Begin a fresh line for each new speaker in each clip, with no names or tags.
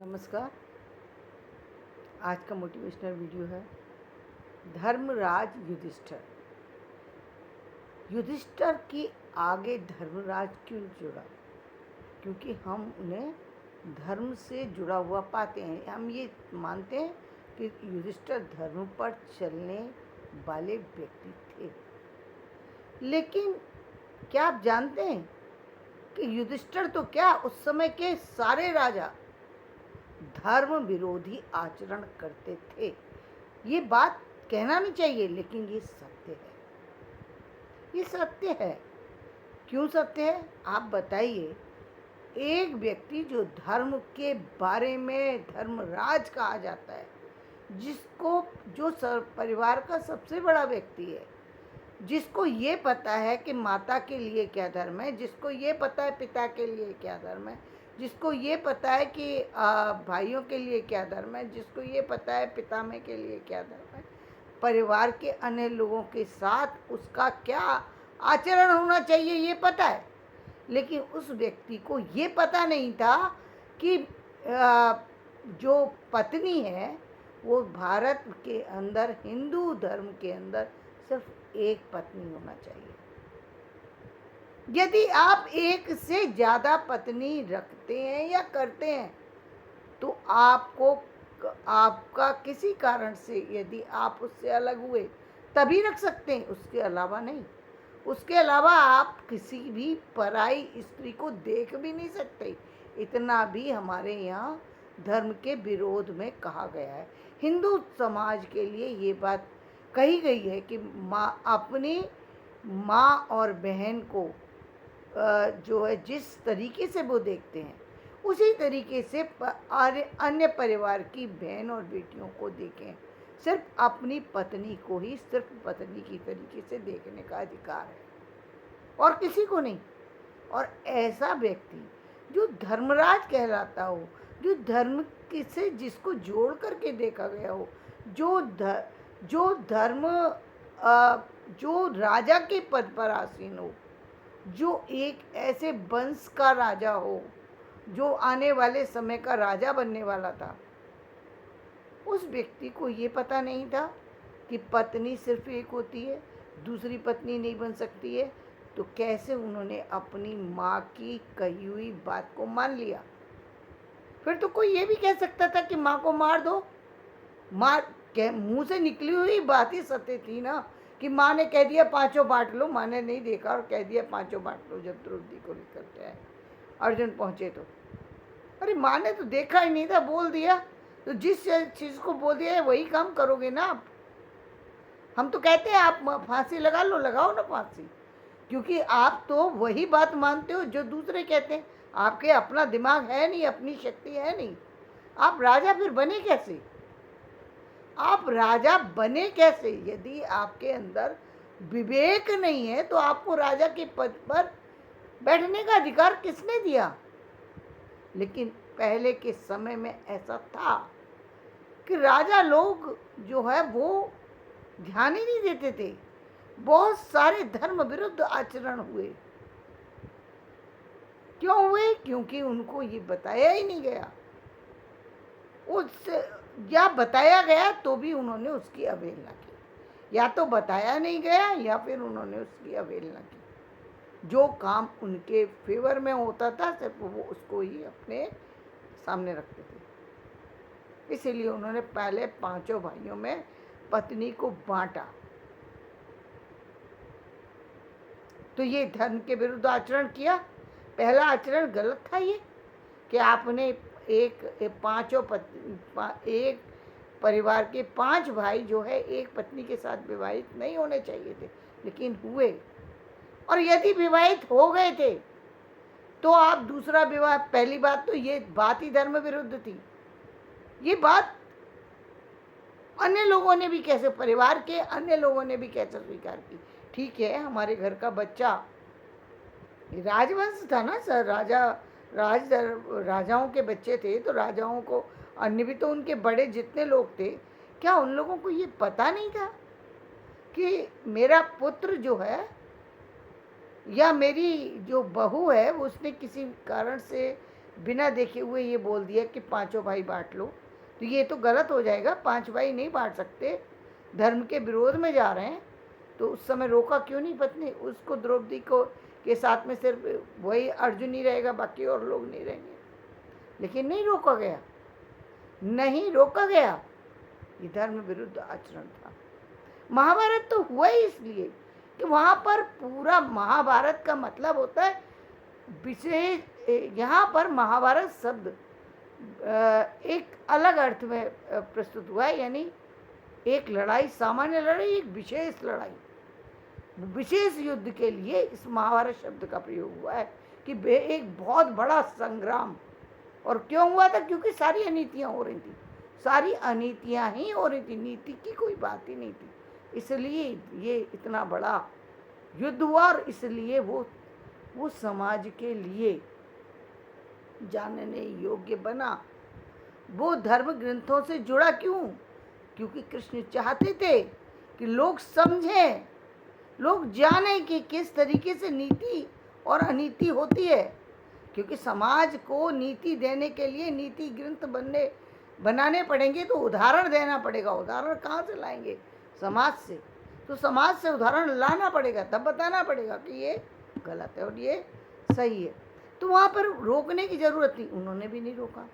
नमस्कार। आज का मोटिवेशनल वीडियो है धर्मराज युधिष्ठिर। युधिष्ठिर के आगे धर्मराज क्यों जुड़ा? क्योंकि हम उन्हें धर्म से जुड़ा हुआ पाते हैं। हम ये मानते हैं कि युधिष्ठिर धर्म पर चलने वाले व्यक्ति थे। लेकिन क्या आप जानते हैं कि युधिष्ठिर तो क्या, उस समय के सारे राजा धर्म विरोधी आचरण करते थे। ये बात कहना नहीं चाहिए, लेकिन ये सत्य है। ये सत्य है। क्यों सत्य है आप बताइए। एक व्यक्ति जो धर्म के बारे में धर्मराज कहा जाता है, जिसको जो परिवार का सबसे बड़ा व्यक्ति है, जिसको ये पता है कि माता के लिए क्या धर्म है, जिसको ये पता है पिता के लिए क्या धर्म है, जिसको ये पता है कि भाइयों के लिए क्या धर्म है, जिसको ये पता है पितामह के लिए क्या धर्म है, परिवार के अन्य लोगों के साथ उसका क्या आचरण होना चाहिए ये पता है। लेकिन उस व्यक्ति को ये पता नहीं था कि जो पत्नी है वो भारत के अंदर हिंदू धर्म के अंदर सिर्फ एक पत्नी होना चाहिए। यदि आप एक से ज़्यादा पत्नी रखते हैं या करते हैं तो आपका किसी कारण से यदि आप उससे अलग हुए तभी रख सकते हैं, उसके अलावा नहीं। उसके अलावा आप किसी भी पराई स्त्री को देख भी नहीं सकते। इतना भी हमारे यहाँ धर्म के विरोध में कहा गया है। हिंदू समाज के लिए ये बात कही गई है कि माँ अपनी माँ और बहन को जो है जिस तरीके से वो देखते हैं उसी तरीके से अन्य परिवार की बहन और बेटियों को देखें। सिर्फ अपनी पत्नी को ही सिर्फ पत्नी की तरीके से देखने का अधिकार है और किसी को नहीं। और ऐसा व्यक्ति जो धर्मराज कहलाता हो, जो धर्म से जिसको जोड़ करके देखा गया हो, जो धर्म जो राजा के पद पर आसीन हो, जो एक ऐसे वंश का राजा हो जो आने वाले समय का राजा बनने वाला था, उस व्यक्ति को ये पता नहीं था कि पत्नी सिर्फ एक होती है, दूसरी पत्नी नहीं बन सकती है। तो कैसे उन्होंने अपनी माँ की कही हुई बात को मान लिया? फिर तो कोई ये भी कह सकता था कि माँ को मार दो। मार मुंह से निकली हुई बात ही सत्य थी ना, कि माँ ने कह दिया पांचों बांट लो। माँ ने नहीं देखा और कह दिया पांचों बांट लो। जब द्रौपदी को लेकर के आए, अर्जुन पहुंचे तो अरे माँ ने तो देखा ही नहीं था, बोल दिया। तो जिस चीज़ को बोल दिया है वही काम करोगे ना आप। हम तो कहते हैं आप फांसी लगा लो, लगाओ ना फांसी, क्योंकि आप तो वही बात मानते हो जो दूसरे कहते हैं। आपके अपना दिमाग है नहीं, अपनी शक्ति है नहीं। आप राजा फिर बने कैसे? आप राजा बने कैसे? यदि आपके अंदर विवेक नहीं है तो आपको राजा के पद पर बैठने का अधिकार किसने दिया? लेकिन पहले के समय में ऐसा था कि राजा लोग जो है वो ध्यान ही नहीं देते थे। बहुत सारे धर्म विरुद्ध आचरण हुए। क्यों हुए? क्योंकि उनको ये बताया ही नहीं गया। उससे या बताया गया तो भी उन्होंने उसकी अवहेलना की, या तो बताया नहीं गया या फिर उन्होंने उसकी अवहेलना की। जो काम उनके फेवर में होता था सिर्फ वो उसको ही अपने सामने रखते थे। इसीलिए उन्होंने पहले पांचों भाइयों में पत्नी को बांटा। तो ये धर्म के विरुद्ध आचरण किया। पहला आचरण गलत था ये, कि आपने एक परिवार के 5 भाई जो है एक पत्नी के साथ विवाहित नहीं होने चाहिए थे, लेकिन हुए। और यदि विवाहित हो गए थे तो आप दूसरा विवाह, पहली बात तो ये बात ही धर्म विरुद्ध थी। ये बात अन्य लोगों ने भी कैसे, परिवार के अन्य लोगों ने भी कैसे स्वीकार की? ठीक है, हमारे घर का बच्चा, राजवंश था ना सर, राजाओं के बच्चे थे तो राजाओं को, अन्य भी तो उनके बड़े जितने लोग थे, क्या उन लोगों को ये पता नहीं था कि मेरा पुत्र जो है या मेरी जो बहू है उसने किसी कारण से बिना देखे हुए ये बोल दिया कि पांचों भाई बांट लो, तो ये तो गलत हो जाएगा। 5 भाई नहीं बांट सकते, धर्म के विरोध में जा रहे हैं। तो उस समय रोका क्यों नहीं पत्नी उसको, द्रौपदी को के साथ में सिर्फ वही अर्जुन ही रहेगा, बाकी और लोग नहीं रहेंगे। लेकिन नहीं रोका गया, नहीं रोका गया। ये धर्म विरुद्ध आचरण था। महाभारत तो हुआ ही इसलिए कि वहां पर पूरा, महाभारत का मतलब होता है विशेष, यहाँ पर महाभारत शब्द एक अलग अर्थ में प्रस्तुत हुआ है, यानी एक लड़ाई, सामान्य लड़ाई, एक विशेष लड़ाई, विशेष युद्ध के लिए इस महाभारत शब्द का प्रयोग हुआ है कि एक बहुत बड़ा संग्राम। और क्यों हुआ था? क्योंकि सारी अनीतियां हो रही थी, सारी अनीतियां ही हो रही थी, नीति की कोई बात ही नहीं थी। इसलिए ये इतना बड़ा युद्ध हुआ, और इसलिए वो समाज के लिए जानने योग्य बना। वो धर्म ग्रंथों से जुड़ा क्यों? क्योंकि कृष्ण चाहते थे कि लोग समझें, लोग जानें कि किस तरीके से नीति और अनीति होती है। क्योंकि समाज को नीति देने के लिए नीति ग्रंथ बनाने पड़ेंगे, तो उदाहरण देना पड़ेगा। उदाहरण कहाँ से लाएंगे? समाज से। तो समाज से उदाहरण लाना पड़ेगा, तब बताना पड़ेगा कि ये गलत है और ये सही है। तो वहाँ पर रोकने की जरूरत थी, उन्होंने भी नहीं रोका।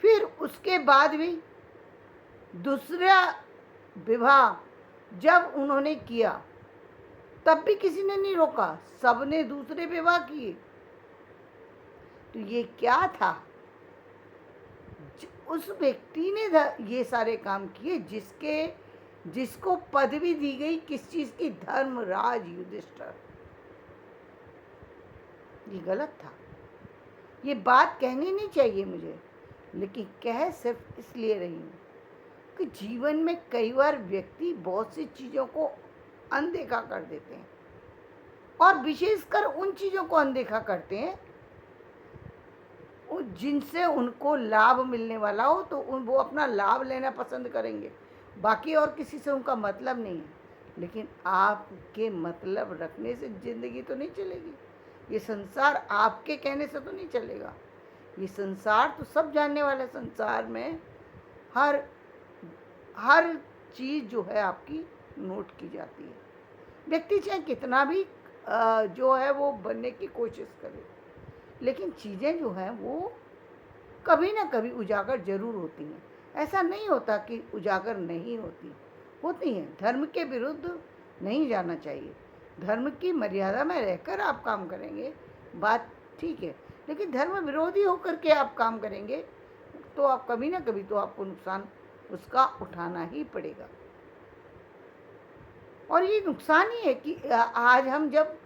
फिर उसके बाद भी दूसरा विवाह जब उन्होंने किया, तब भी किसी ने नहीं रोका, सबने दूसरे विवाह किए। तो ये क्या था? उस व्यक्ति ने ये सारे काम किए जिसको पदवी दी गई, किस चीज की? धर्मराज युधिष्ठिर। ये गलत था। ये बात कहनी नहीं चाहिए मुझे, लेकिन कह सिर्फ इसलिए रही हूँ कि जीवन में कई बार व्यक्ति बहुत सी चीज़ों को अनदेखा कर देते हैं, और विशेषकर उन चीज़ों को अनदेखा करते हैं जिनसे उनको लाभ मिलने वाला हो, तो वो अपना लाभ लेना पसंद करेंगे, बाकी और किसी से उनका मतलब नहीं है। लेकिन आपके मतलब रखने से ज़िंदगी तो नहीं चलेगी। ये संसार आपके कहने से तो नहीं चलेगा। ये संसार तो सब जानने वाले संसार में हर चीज़ जो है आपकी नोट की जाती है। व्यक्ति चाहे कितना भी जो है वो बनने की कोशिश करे, लेकिन चीज़ें जो हैं वो कभी ना कभी उजागर जरूर होती हैं। ऐसा नहीं होता कि उजागर नहीं होती हैं। धर्म के विरुद्ध नहीं जाना चाहिए। धर्म की मर्यादा में रहकर आप काम करेंगे, बात ठीक है, लेकिन धर्म विरोधी होकर के आप काम करेंगे तो आप कभी ना कभी तो आपको नुकसान उसका उठाना ही पड़ेगा। और ये नुकसान ही है कि आज हम जब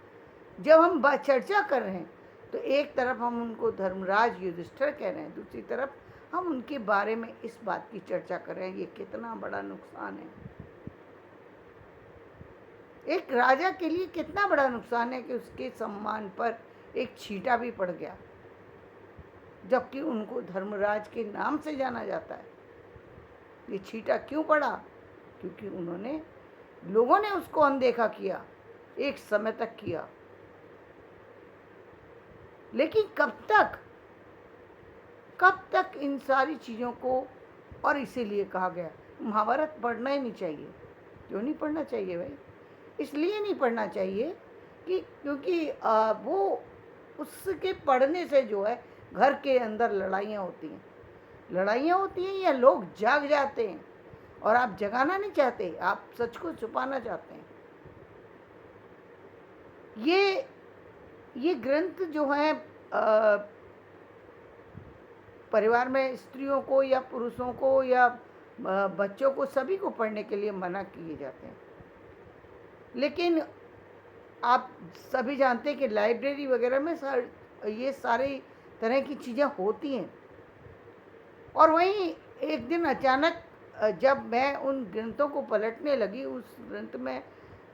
हम चर्चा कर रहे हैं, तो एक तरफ हम उनको धर्मराज युधिष्ठिर कह रहे हैं, दूसरी तरफ हम उनके बारे में इस बात की चर्चा कर रहे हैं। ये कितना बड़ा नुकसान है। एक राजा के लिए कितना बड़ा नुकसान है कि उसके सम्मान पर एक छींटा भी पड़ गया, जबकि उनको धर्मराज के नाम से जाना जाता है। ये छींटा क्यों पड़ा? क्योंकि लोगों ने उसको अनदेखा किया, एक समय तक किया। लेकिन कब तक इन सारी चीज़ों को, और इसीलिए कहा गया महाभारत पढ़ना ही नहीं चाहिए। क्यों नहीं पढ़ना चाहिए भाई? इसलिए नहीं पढ़ना चाहिए कि क्योंकि वो उसके पढ़ने से जो है घर के अंदर लड़ाइयाँ होती हैं या लोग जाग जाते हैं, और आप जगाना नहीं चाहते, आप सच को छुपाना चाहते हैं। ये ग्रंथ जो है परिवार में स्त्रियों को या पुरुषों को या बच्चों को, सभी को पढ़ने के लिए मना किए जाते हैं। लेकिन आप सभी जानते हैं कि लाइब्रेरी वगैरह में ये सारी तरह की चीज़ें होती हैं। और वहीं एक दिन अचानक जब मैं उन ग्रंथों को पलटने लगी, उस ग्रंथ में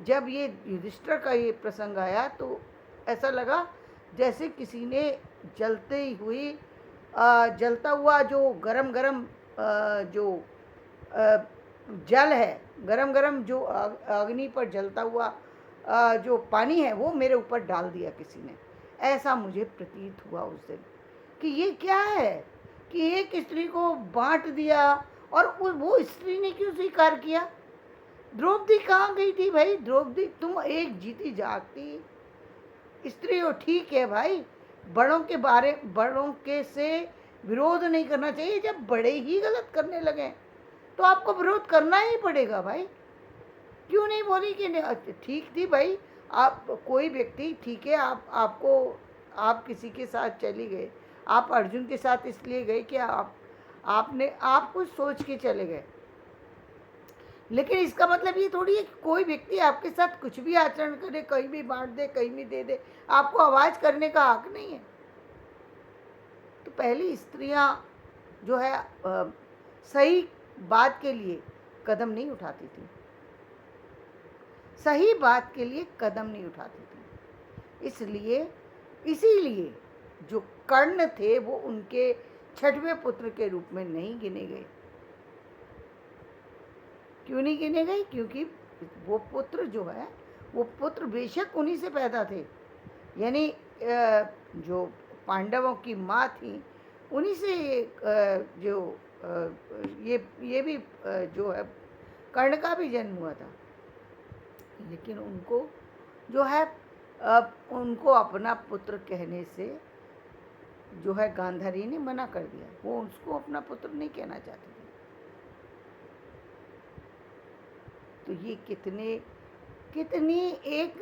जब ये युधिष्ठिर का ये प्रसंग आया, तो ऐसा लगा जैसे किसी ने जलता हुआ जो गरम जो जल है, गरम जो अग्नि पर जलता हुआ जो पानी है, वो मेरे ऊपर डाल दिया किसी ने। ऐसा मुझे प्रतीत हुआ उस दिन कि ये क्या है कि एक स्त्री को बांट दिया, और वो स्त्री ने क्यों स्वीकार किया? द्रौपदी कहाँ गई थी भाई? द्रौपदी, तुम एक जीती जागती स्त्री हो, ठीक है भाई, बड़ों के से विरोध नहीं करना चाहिए। जब बड़े ही गलत करने लगे तो आपको विरोध करना ही पड़ेगा भाई। क्यों नहीं बोली कि ठीक थी भाई, आप कोई व्यक्ति, ठीक है, आप किसी के साथ चली गए, आप अर्जुन के साथ इसलिए गए कि आप कुछ सोच के चले गए, लेकिन इसका मतलब ये थोड़ी है कि कोई व्यक्ति आपके साथ कुछ भी आचरण करे, कहीं भी बांट दे, कहीं भी दे दे, आपको आवाज करने का हक नहीं है। तो पहली स्त्रियां जो है सही बात के लिए कदम नहीं उठाती थी, सही बात के लिए कदम नहीं उठाती थी। इसीलिए जो कर्ण थे वो उनके छठवें पुत्र के रूप में नहीं गिने गए। क्यों नहीं गिने गए? क्योंकि वो पुत्र जो है, वो पुत्र बेशक उन्हीं से पैदा थे, यानी जो पांडवों की माँ थी उन्हीं से ये भी जो है कर्ण का भी जन्म हुआ था, लेकिन उनको जो है उनको अपना पुत्र कहने से जो है गांधारी ने मना कर दिया, वो उसको अपना पुत्र नहीं कहना चाहती थी। तो ये कितनी एक